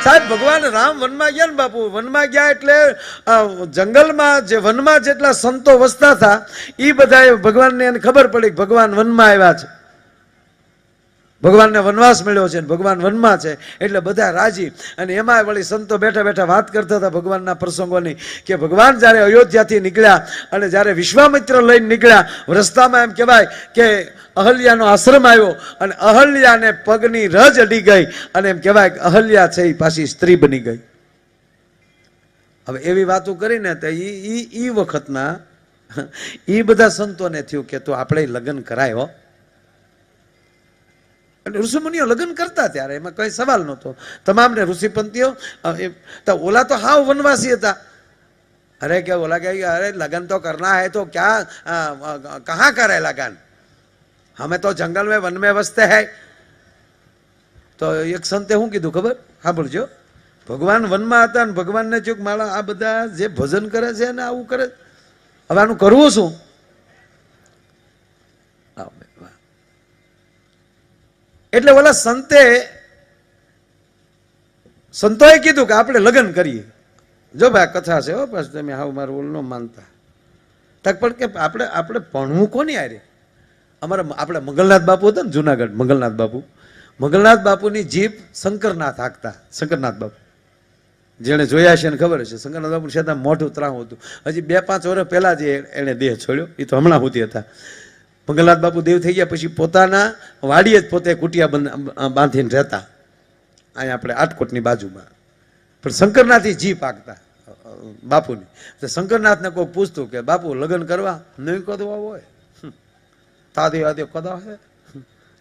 સાહેબ ભગવાન રામ વનમાં ગયા ને બાપુ, વનમાં ગયા એટલે જંગલમાં જે વનમાં જેટલા સંતો વસતા હતા એ બધા ભગવાનને ખબર પડી કે ભગવાન વનમાં આવ્યા છે, ભગવાનને વનવાસ મળ્યો છે, ભગવાન વનમાં છે એટલે બધા રાજી. અને એમાં વળી સંતો બેઠા બેઠા વાત કરતા હતા ભગવાનના પ્રસંગોની કે ભગવાન જ્યારે અયોધ્યાથી નીકળ્યા અને જ્યારે વિશ્વામિત્ર લઈને નીકળ્યા, રસ્તામાં એમ કહેવાય કે અહલ્યાનો આશ્રમ આવ્યો અને અહલ્યાને પગની રજ અડી ગઈ અને એમ કહેવાય કે અહલ્યા છે એ પાછી સ્ત્રી બની ગઈ. હવે એવી વાતો કરીને તો ઈ વખતના એ બધા સંતોને થયું કે તો આપણે લગ્ન કરાય હો. ઋષિમુનિઓ લગ્ન કરતા ત્યારે એમાં કઈ સવાલ નહોતો. તમામને ઋષિપંથીઓ ઓલા તો હાવ વનવાસી હતા. અરે કે ઓલા કે અરે લગ્ન તો કરના હૈ તો ક્યાં કહાં કરે લગ્ન, હમે તો જંગલ में वन में વસતે હૈ. તો એક સંતે શું કીધું ખબર? સાંભળજો. ભગવાન વનમાં હતા ને ભગવાનને થયું કે મારા આ બધા જે ભજન કરે છે ને આવું કરે, હવે આનું કરવું શું? એટલે ઓલા સંતોએ કીધું કે આપણે લગ્ન કરીએ. જો ભાઈ કથા છે હો, પાછું તમે હાવ મારું ઓલ ન માનતા. તક પણ કે આપણે ભણવું કોની આરે? અમારા આપણે મંગલનાથ બાપુ હતા ને જુનાગઢ, મંગલનાથ બાપુની જીપ શંકરનાથ હાંકતા. શંકરનાથ બાપુ જેને જોયા છે ને ખબર છે, શંકરનાથ બાપુ છે મોઢું ત્રાહું હતું. હજી 2-5 વર્ષ પહેલા જ એને દેહ છોડ્યો, એ તો હમણાં સુધી હતા. મંગલનાથ બાપુ દેવ થઈ ગયા પછી પોતાના વાડીએ જ પોતે કુટિયા બાંધીને રહેતા, અહીંયા આપણે આટકોટની બાજુમાં. પણ શંકરનાથની જીપ હાંકતા બાપુની. તો શંકરનાથને કોઈ પૂછતું કે બાપુ લગ્ન કરવા નહીં કદવા હોય તાદી વાદી કદા હે,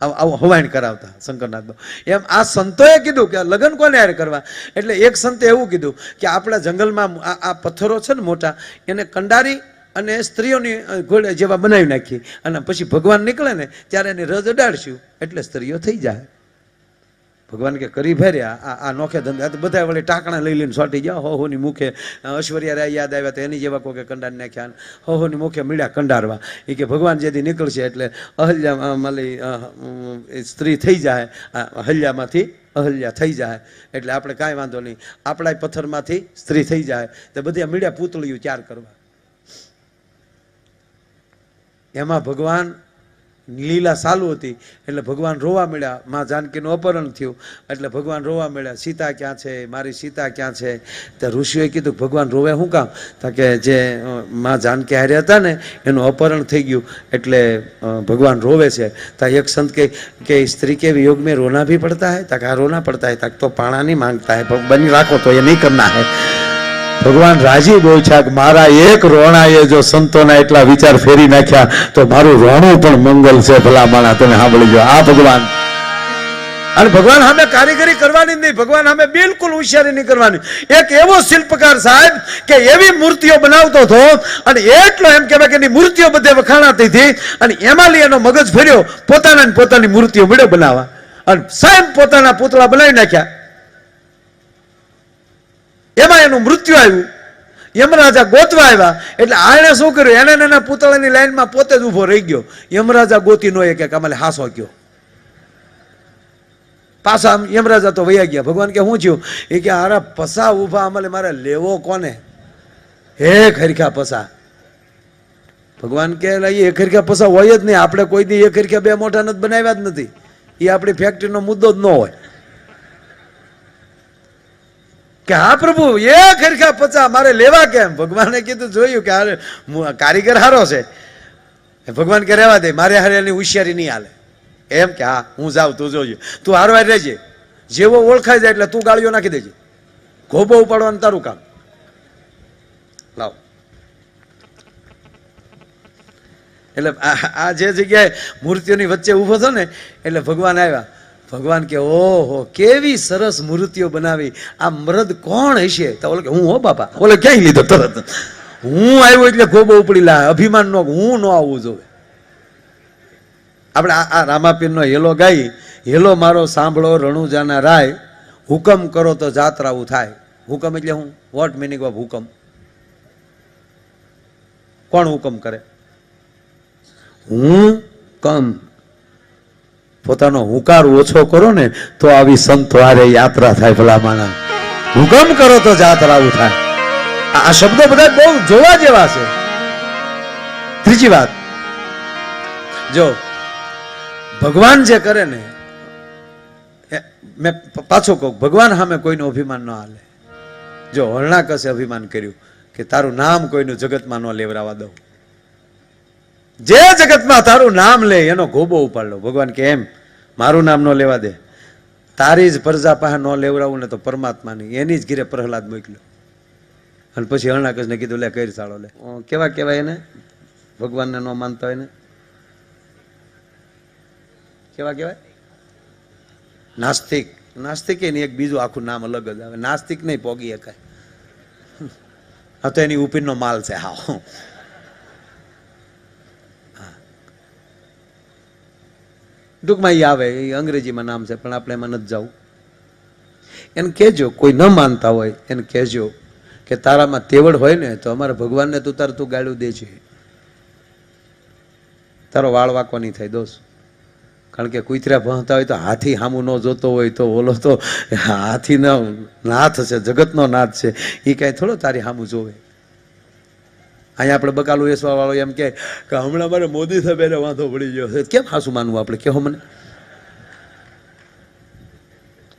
આવું હવાઈણ કરાવતા શંકરનાથ બાપુ. એમ આ સંતોએ કીધું કે લગ્ન કોને યાર કરવા? એટલે એક સંતે એવું કીધું કે આપણા જંગલમાં આ પથ્થરો છે ને મોટા, એને કંડારી અને સ્ત્રીઓની ઘોડે જેવા બનાવી નાખી અને પછી ભગવાન નીકળે ને ત્યારે એની રજ અડાડશું એટલે સ્ત્રીઓ થઈ જાય. ભગવાન કે કરી ભર્યા આ નોખે ધંધા તો બધા વળી ટાંકણા લઈ લઈને સોટી ગયા. હોની મુખે ઐશ્વર્યા રાય યાદ આવ્યા તો એની જેવા કોઈ કંડાર નાખ્યા, હોની મુખે મળ્યા કંડારવા. એ કે ભગવાન જેથી નીકળશે એટલે અહલ્યા મળી સ્ત્રી થઈ જાય, અહલ્યામાંથી અહલ્યા થઈ જાય એટલે આપણે કાંઈ વાંધો નહીં, આપણા પથ્થરમાંથી સ્ત્રી થઈ જાય. તો બધા મળ્યા પૂતળીઓ ચાર કરવા. એમાં ભગવાન લીલા ચાલુ હતી એટલે ભગવાન રોવા મળ્યા. માં જાનકીનું અપહરણ થયું એટલે ભગવાન રોવા મળ્યા, સીતા ક્યાં છે, મારી સીતા ક્યાં છે? તો ઋષિઓએ કીધું ભગવાન રોવે શું કામ? તો કે જે માં જાનકી હારે હતા ને એનું અપહરણ થઈ ગયું એટલે ભગવાન રોવે છે. તો એક સંત કે સ્ત્રી કે વિयोग में रोना भी पड़ता है? तक रोना पड़ता है, तक तो पाणा नहीं मांगता है, बनी રાખો तो ये नहीं करना है. ભગવાન રાજી બહુ છે કે મારા એક રોણાએ જો સંતોના એટલા વિચાર ફેરી નાખ્યા તો મારું રોણું પણ મંગલ છે. ભલા માણા તમે સાંભળી જો આ ભગવાન. અને ભગવાન સામે કારીગરી કરવાની નહીં, ભગવાન સામે બિલકુલ હોશિયારી નહીં કરવાની. એક એવો શિલ્પકાર સાહેબ કે એવી મૂર્તિઓ બનાવતો હતો અને એટલો એમ કહેવાય કે એની મૂર્તિઓ બધે વખાણાતી હતી અને એમાં લઈ એનો મગજ ફર્યો, પોતાની મૂર્તિઓ મળ્યો બનાવવા અને સાહેબ પોતાના પૂતળા બનાવી નાખ્યા. એમાં એનું મૃત્યુ આવ્યું. યમરાજા ગોતવા આવ્યા એટલે આને શું કર્યું, એને એના પૂતળાની લાઈનમાં પોતે જ ઉભો રહી ગયો. યમરાજા ગોતી નો કે અમારે હાસો ગયો. પાછા યમરાજા તો વયા ગયા. ભગવાન કે શું થયું? એ કે આરા પસા ઉભા અમારે મારે લેવો કોને? હે ખરખા પસા. ભગવાન કે એ ખરખા પસા હોય જ નહીં. આપણે કોઈ દી એ ખરખા બે મોઢા નથી બનાવ્યા જ નથી. એ આપણી ફેક્ટરીનો મુદ્દો જ ન હોય કે હા પ્રભુ એ ખરખા પચા મારે લેવા કેમ? ભગવાને કીધું જોયું કે કારીગર હારો છે. ભગવાન કે રહેવા દે, મારે હારે એની હોશિયારી નહીં હાલે. એમ કે હા હું જાઉં, તું જોજો, તું હારો હારે રહેજે. જેવો ઓળખાઈ જાય એટલે તું ગાળીઓ નાખી દેજે. ગોબો ઉપાડવાનું તારું કામ. લાવ. એટલે આ જે જગ્યાએ મૂર્તિઓની વચ્ચે ઉભો થયો ને એટલે ભગવાન આવ્યા. ભગવાન કે ઓહો કેવી સરસ મૂર્તિઓ બનાવી, આ મરદ કોણ હશે? તો ઓલે કે હું હો બાપા. ઓલે ક્યાંય લીધો તરત હું આવ્યો એટલે ગોબો ઉપડી લા. અભિમાન નો હું ન આવવું જોવે. આપણે આ રામાપીરનો હેલો ગાઈ, હેલો મારો સાંભળો રણુજાના રાય, હુકમ કરો તો જાત્રાવું થાય. હુકમ એટલે હું? વોટ મિનિંગ ઓફ હુકમ? કોણ હુકમ કરે? હું કમ. પોતાનો હુંકાર ઓછો કરો ને તો આવી સંતો હારે યાત્રા થાય. ભલા માણસ હુકમ કરો તો જાતરાવું થાય. આ શબ્દો બધા બહુ જોવા જેવા છે. ત્રીજી વાત, જો ભગવાન જે કરે ને, મેં પાછો કહું, ભગવાન સામે કોઈનું અભિમાન ન હાલે. જો હરણાકશે અભિમાન કર્યું કે તારું નામ કોઈનું જગતમાં ન લેવરાવા દઉં, જે જગતમાં તારું નામ લે એનો ગોબો ઉપાડ લો. ભગવાન કે એમ મારું નામ ન લેવા દે, તારી જ પ્રજા પાસે ન લેવડાવું ને તો પરમાત્માની, એની જ ઘીરે પ્રહલાદ મોકલ્યો. અને પછી હરણાકશને કીધું લે કઈ સાળો લે. કેવા કહેવાય એને, ભગવાનને ન માનતા હોય ને કેવા કહેવાય? નાસ્તિક. નાસ્તિક એની એક બીજું આખું નામ અલગ જ આવે. નાસ્તિક નહીં પોગી શકાય. હા તો એની ઉપીરનો માલ છે. હા ટૂંકમાં એ આવે, એ અંગ્રેજીમાં નામ છે પણ આપણે એમાં નથી જવું. એને કહેજો, કોઈ ન માનતા હોય એને કહેજો કે તારામાં તેવડ હોય ને તો અમારા ભગવાનને તું ગાળું દે છે, તારો વાળ વાંકો નહીં થાય દોસ્ત. કારણ કે કુતરા ભણતા હોય તો હાથી સામું ન જોતો હોય તો ઓલો તો હાથીનો નાથ છે, જગતનો નાથ છે, એ કાંઈ થોડો તારી સામું જોવે. અહીંયા આપણે બકાલું વેસવા વાળો એમ કે હમણાં મારે મોદી સાહેબ એને વાંધો પડી ગયો છે. કેમ હાસું માનવું આપણે? કહો મને.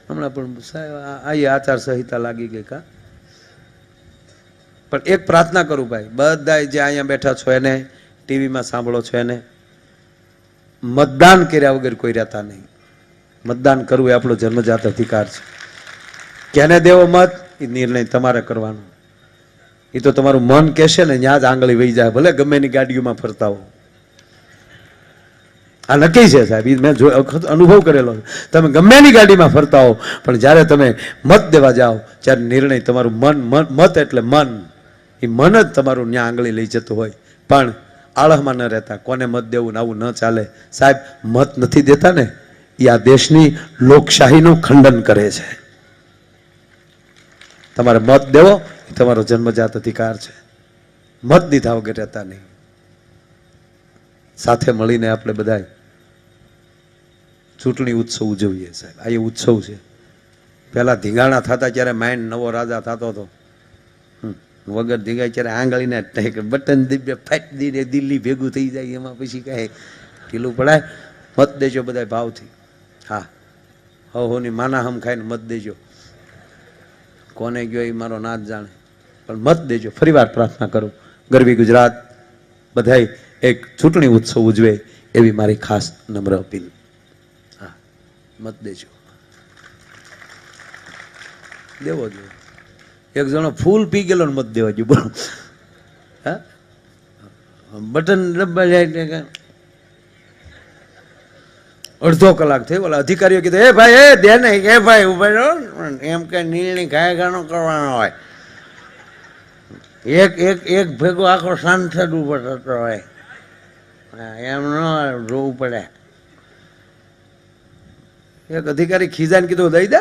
હમણાં પણ સાહેબ આ આચાર સંહિતા લાગી ગઈ કા. પણ એક પ્રાર્થના કરું ભાઈ, બધા જે અહીંયા બેઠા છો એને, ટીવીમાં સાંભળો છો એને, મતદાન કર્યા વગર કોઈ રહેતા નહીં. મતદાન કરવું એ આપણો જન્મજાત અધિકાર છે. કેને દેવો મત એ નિર્ણય તમારે કરવાનો. એ તો તમારું મન કહેશે ને ત્યાં જ આંગળી વહી જાય, ભલે ગમે એની ગાડીઓમાં ફરતા હો. આ નક્કી છે સાહેબ, મેં અનુભવ કરેલો છે. તમે ગમે એની ગાડીમાં ફરતા હો પણ જ્યારે તમે મત દેવા જાઓ ત્યારે નિર્ણય તમારું મત એટલે મન, એ મન જ તમારું ત્યાં આંગળી લઈ જતું હોય. પણ આળહમાં ન રહેતા, કોને મત દેવું ને આવું ન ચાલે સાહેબ. મત નથી દેતા ને એ આ દેશની લોકશાહીનું ખંડન કરે છે. તમારે મત દેવો એ તમારો જન્મજાત અધિકાર છે. મત દીધા વગર રહેતા નહીં. સાથે મળીને આપણે બધા ચૂંટણી ઉત્સવ ઉજવીએ સાહેબ. આ એ ઉત્સવ છે. પહેલા ધીંગાણા થતા ત્યારે માઇન્ડ નવો રાજા થતો હતો. વગર ધીંગાય ત્યારે આંગળીને બટન દિવ્ય ફાટ દીને દિલ્હી ભેગું થઈ જાય, એમાં પછી કાંઈ ઢીલું પડાય. મત દેજો બધા ભાવથી. હા, હોની માના હમ ખાઈને મત દેજો. કોને ગયો એ મારો નાથ જાણે, પણ મત દેજો. ફરી વાર પ્રાર્થના કરું, ગરવી ગુજરાત બધાય એક ચૂંટણી ઉત્સવ ઉજવે એવી મારી ખાસ નમ્ર અપીલ. હા, મત દેજો. દેવો જોઈએ. એક જણો ફૂલ પી ગયેલો ને મત દેવા જોઈએ. બોલો, હા, બટન દબાઈ જાય, અડધો કલાક થઈ. ઓલા અધિકારીઓ કીધું એ ભાઈ એ દે ને, એ ભાઈ ઉભા રહો એમ કે નિર્ણય ગાય ગાનો કરવાનો હોય. એક ભેગો આખો સાંસદ ઉભો થતો હોય, એમ ન જોવું પડે. એક અધિકારી ખીજાને કીધું દઈ દે,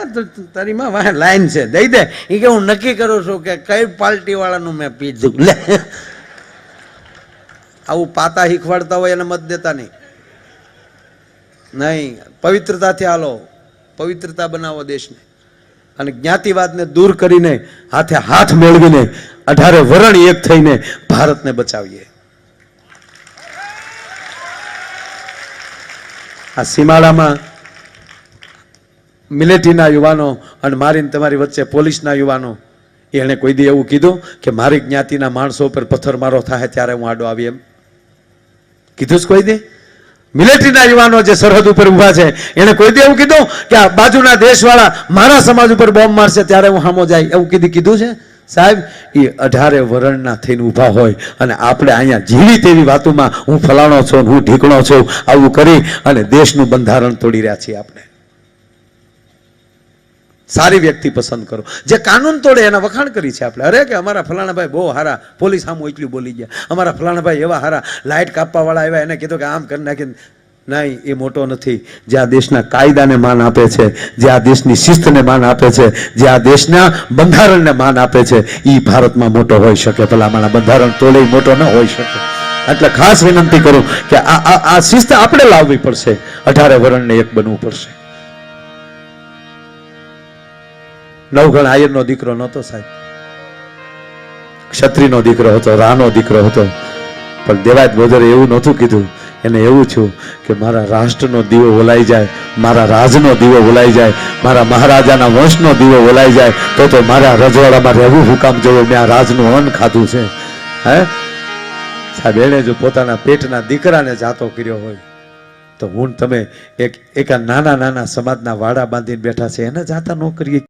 તારી માં વાહ લાઈન છે, દઈ દે. એ કે હું નક્કી કરું છું કે કઈ પાર્ટી વાળાનું મેં પીધું. લે, આવું પાતા શીખવાડતા હોય એને મત દેતા નહીં. નહીં, પવિત્રતાથી હાલો, પવિત્રતા બનાવો દેશને, અને જ્ઞાતિવાદને દૂર કરીને હાથે હાથ મેળવીને 18 વરણ એક થઈને ભારતને બચાવીએ. આ સીમાડામાં મિલિટરીના યુવાનો અને મારીને તમારી વચ્ચે પોલીસના યુવાનો, એણે કોઈ દી એવું કીધું કે મારી જ્ઞાતિના માણસો પર પથ્થરમારો થાય ત્યારે હું આડો આવી? એમ કીધું જ કોઈ દી? મિલિટરીના યુવાનો જે સરહદ ઉપર ઉભા છે એને કોઈ દી એવું કીધું કે આ બાજુના દેશવાળા મારા સમાજ ઉપર બોમ્બ મારશે ત્યારે હું સામો જાય? એવું કીધું છે સાહેબ? એ 18 વરણના થઈને ઉભા હોય અને આપણે અહીંયા જીવી તેવી વાતોમાં હું ફલાણો છું, હું ઢીકણો છું, આવું કરી અને દેશનું બંધારણ તોડી રહ્યા છીએ આપણે. સારી વ્યક્તિ પસંદ કરો. જે કાનૂન તોડે એના વખાણ કરી છે આપણે. અરે કે અમારા ફલાણાભાઈ બહુ હારા, પોલીસ સામું એટલું બોલી ગયા, અમારા ફલાણાભાઈ એવા હારા, લાઇટ કાપવા વાળા આવ્યા, એને કીધું કે આમ કરી નાખી. નહીં, એ મોટો નથી. જે આ દેશના કાયદાને માન આપે છે, જે આ દેશની શિસ્તને માન આપે છે, જે આ દેશના બંધારણને માન આપે છે, એ ભારતમાં મોટો હોઈ શકે. ભલામણા બંધારણ તોડે મોટો ન હોઈ શકે. એટલે ખાસ વિનંતી કરું કે આ શિસ્ત આપણે લાવવી પડશે. 18 વરણને એક બનવું પડશે. નવઘણ આયરનો દીકરો નહોતો સાહેબ, ક્ષત્રિયનો દીકરો હતો, રાનો દીકરો હતો. પણ દેવાયત બોદરે એવું નહોતું કીધું. એને એવું થયું કે મારા રાષ્ટ્રનો દીવો ઓલાઈ જાય, મારા રાજનો દીવો ઓલાઈ જાય, મારા મહારાજાના વંશનો દીવો ઓલાઈ જાય તો મારા રજવાડામાં રહેવું હુકામ જવું, મેં આ રાજનું અન્ન ખાધું છે. હે સાહેબ, એને જો પોતાના પેટના દીકરાને જાતો કર્યો હોય તો હું તમે એક નાના નાના સમાજના વાડા બાંધીને બેઠા છે એને જાતા ન કરીએ.